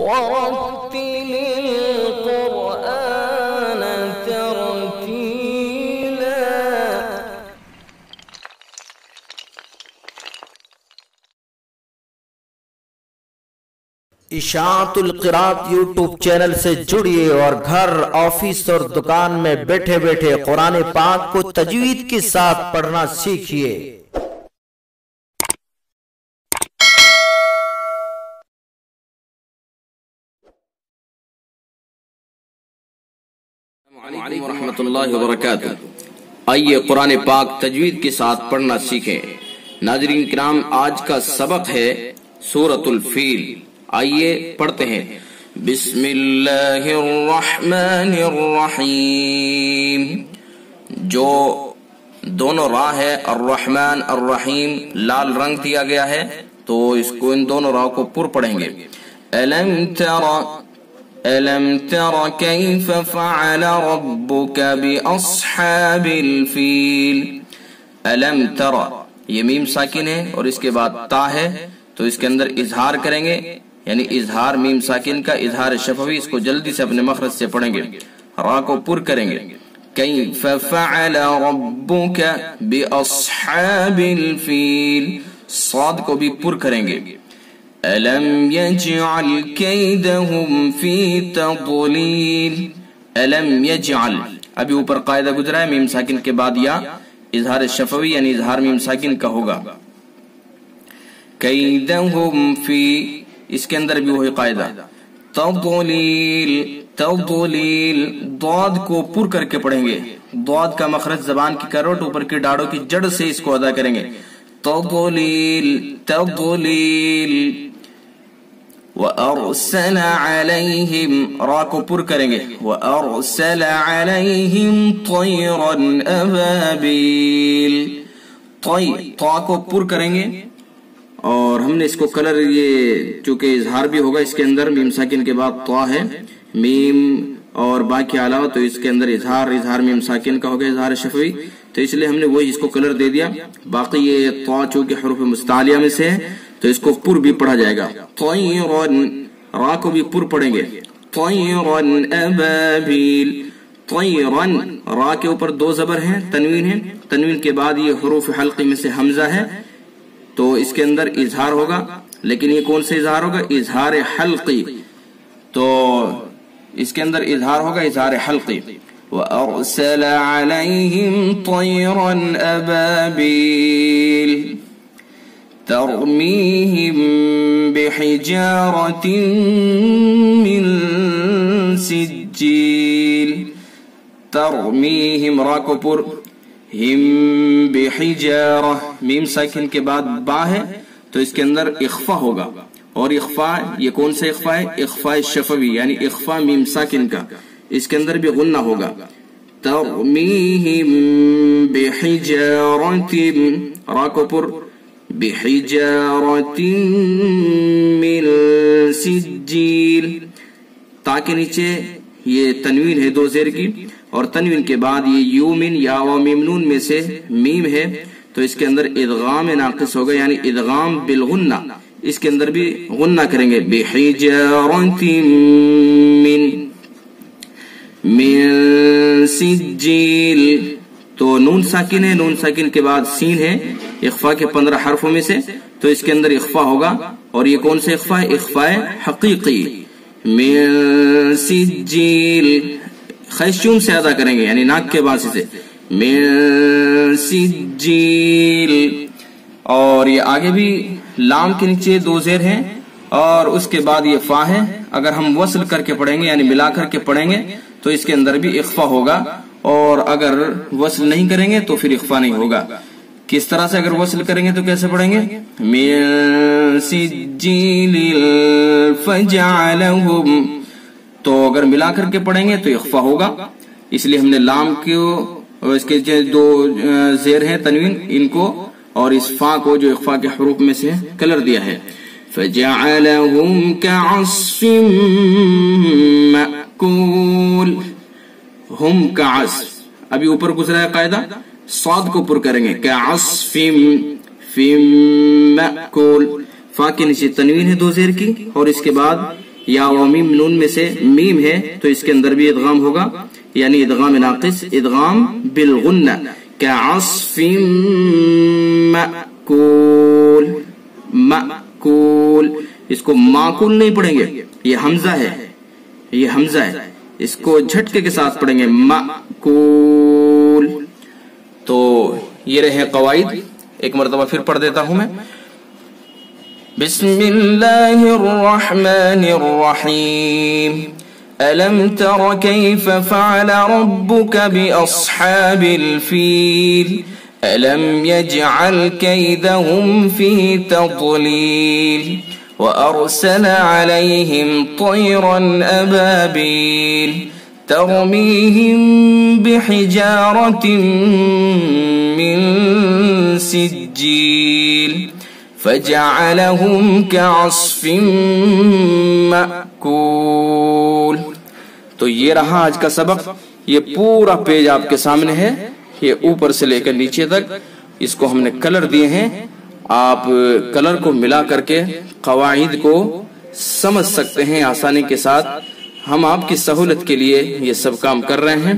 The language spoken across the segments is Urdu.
ورتل القرآن ترتيلا. اشاعت القرات یوٹیوب چینل سے جڑیے اور گھر، آفس اور دکان میں بیٹھے بیٹھے قرآن پاک کو تجوید کے ساتھ پڑھنا سیکھیے۔ السلام علیکم ورحمۃ اللہ وبرکاتہ۔ آئیے قرآن پاک تجوید کے ساتھ پڑھنا سیکھیں۔ ناظرین کرام، آج کا سبق ہے سورۃ الفیل۔ آئیے پڑھتے ہیں۔ بسم اللہ الرحمن الرحیم۔ جو دونوں راہ ہے الرحمن الرحیم، لال رنگ دیا گیا ہے، تو اس کو ان دونوں راہ کو پر پڑھیں گے۔ أَلَمْ تَرَ كَيْفَ فَعَلَ رَبُّكَ بِأَصْحَابِ الْفِيلِ۔ أَلَمْ تَرَ، یہ میم ساکن ہے اور اس کے بعد تا ہے، تو اس کے اندر اظہار کریں گے، یعنی اظہار میم ساکن کا اظہار شفوی، اس کو جلدی سے اپنے مخرج سے پڑھیں گے، را کو پر کریں گے۔ كَيْفَ فَعَلَ رَبُّكَ بِأَصْحَابِ الْفِيلِ، صاد کو بھی پر کریں گے۔ أَلَمْ يَجْعَلْ كَيْدَهُمْ فِي تَضْلِيلٍ۔ أَلَمْ يَجْعَلْ، ابھی اوپر قاعدہ گزرا ہے، میم ساکن کے بعد یا اظہار شفوی یعنی اظہار میم ساکن کا ہوگا۔ كَيْدَهُمْ فِي، اس کے اندر بھی وہی قاعدہ۔ تَضْلِيل، تَضْلِيل، ضاد کو پر کر کے پڑھیں گے۔ ضاد کا مخرج زبان کی کروٹ اوپر کی ڈاڑوں کی جڑ سے اس کو ادا کریں گے۔ تَضْلِيل، تَضْلِيل۔ وَأَرْسَلَ عَلَيْهِمْ، را کو پر کریں گے۔ وَأَرْسَلَ عَلَيْهِمْ طَيْرًا أَبَابِيلَ، تا کو پر کریں گے، اور ہم نے اس کو کلر، یہ چونکہ اظہار بھی ہوگا اس کے اندر، میم ساکن کے بعد تا ہے، میم اور با کے علاوہ، تو اس کے اندر اظہار میم ساکن کا ہوگا، اظہار شفوی، تو اس لیے ہم نے وہی اس کو کلر دے دیا۔ باقی یہ تا چونکہ حروف مستعلیہ میں سے ہے تو اس کو پر بھی پڑھا جائے گا۔ طیرن، را کو بھی پر پڑھیں گے۔ طیرن ابابیل، طیرن، را کے اوپر دو زبر ہیں، تنوین ہے، تنوین کے بعد یہ حروف حلقی میں سے حمزہ ہے، تو اس کے اندر اظہار ہوگا، لیکن یہ کون سے اظہار ہوگا؟ اظہار حلقی، تو اس کے اندر اظہار ہوگا اظہار حلقی۔ وَأَرْسَلَ عَلَيْهِمْ طَيْرًا أَبَابِيلَ تَرْمِيهِمْ بِحِجَارَةٍ مِّن سِجِّيلٍ۔ تَرْمِيهِمْ، را کو پر، ہم بحجارہ، میم ساکن کے بعد با ہے، تو اس کے اندر اخفا ہوگا، اور اخفا یہ کون سے اخفا ہے؟ اخفا شفوی یعنی اخفا میم ساکن کا، اس کے اندر بھی غنہ ہوگا۔ ترمیہم بحجارۃ، را کو پر، بحجارۃ من سجیل، تا کے نیچے یہ تنوین ہے دو زیر کی، اور تنوین کے بعد یہ یومن یا و میم نون میں سے میم ہے، تو اس کے اندر ادغام ناقص ہوگا، یعنی ادغام بالغنہ، اس کے اندر بھی غنہ کریں گے۔ بحجارۃ من سجیل، تو نون ساکن ہے، نون ساکن کے بعد سین ہے، اخفا کے 15 حرفوں میں سے، تو اس کے اندر اخفا ہوگا، اور یہ کون سے اخفا ہے؟ اخفا حقیقی۔ من سجیل، خیشوم سے ادا کریں گے، یعنی ناک کے باسی سے، من سجیل، اور یہ آگے بھی لام کے نیچے دو زیر ہیں، اور اس کے بعد یہ فا ہے، اگر ہم وصل کر کے پڑھیں گے یعنی ملا کر کے پڑھیں گے تو اس کے اندر بھی اخفا ہوگا، اور اگر وصل نہیں کریں گے تو پھر اخفا نہیں ہوگا۔ کس طرح سے؟ اگر وصل کریں گے تو کیسے پڑھیں گے؟ من سجیل فجعلہم، تو اگر ملا کر کے پڑھیں گے تو اخفا ہوگا، اس لیے ہم نے لام کو، اس کے دو زیر ہیں تنوین، ان کو اور اس فا کو جو اخفا کے حروف میں سے کلر دیا ہے۔ فجعلہم کعصف مأکول، ہم کعصف، ابھی اوپر گزرا ہے قاعدہ، صاد کو پر کریں گے، کعصف مأکول، فا کے نیچے تنوین ہے دو زیر کی، اور اس کے بعد یا و میم نون میں سے میم ہے تو اس کے اندر بھی ادغام ہوگا، یعنی ادغام ناقص، ادغام بالغنہ، کعصف مأکول، مأکول، اس کو معقول نہیں پڑھیں گے، یہ حمزہ ہے، یہ حمزہ ہے، اس کو جھٹکے کے ساتھ پڑھیں گے مأکول۔ تو یہ رہے قواعد، ایک مرتبہ پھر پڑھ دیتا ہوں میں۔ بسم اللہ الرحمن الرحیم، ألم تر كيف فعل ربك بأصحاب الفيل ألم يجعل كيدهم في تضليل وأرسل عليهم طيرا أبابيل ترميهم بحجارة من سجيل فجعلهم كعصف مأكول۔ تو یہ رہا آج کا سبق، یہ پورا پیج آپ کے سامنے ہے، یہ اوپر سے لے کر نیچے تک اس کو ہم نے کلر دیے ہیں، آپ کلر کو ملا کر کے قواعد کو سمجھ سکتے ہیں آسانی کے ساتھ۔ ہم آپ کی سہولت کے لیے یہ سب کام کر رہے ہیں،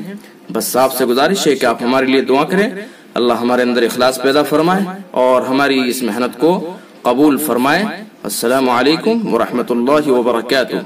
بس آپ سے گزارش ہے کہ آپ ہمارے لیے دعا کریں، اللہ ہمارے اندر اخلاص پیدا فرمائے اور ہماری اس محنت کو قبول فرمائے۔ السلام علیکم ورحمۃ اللہ وبرکاتہ۔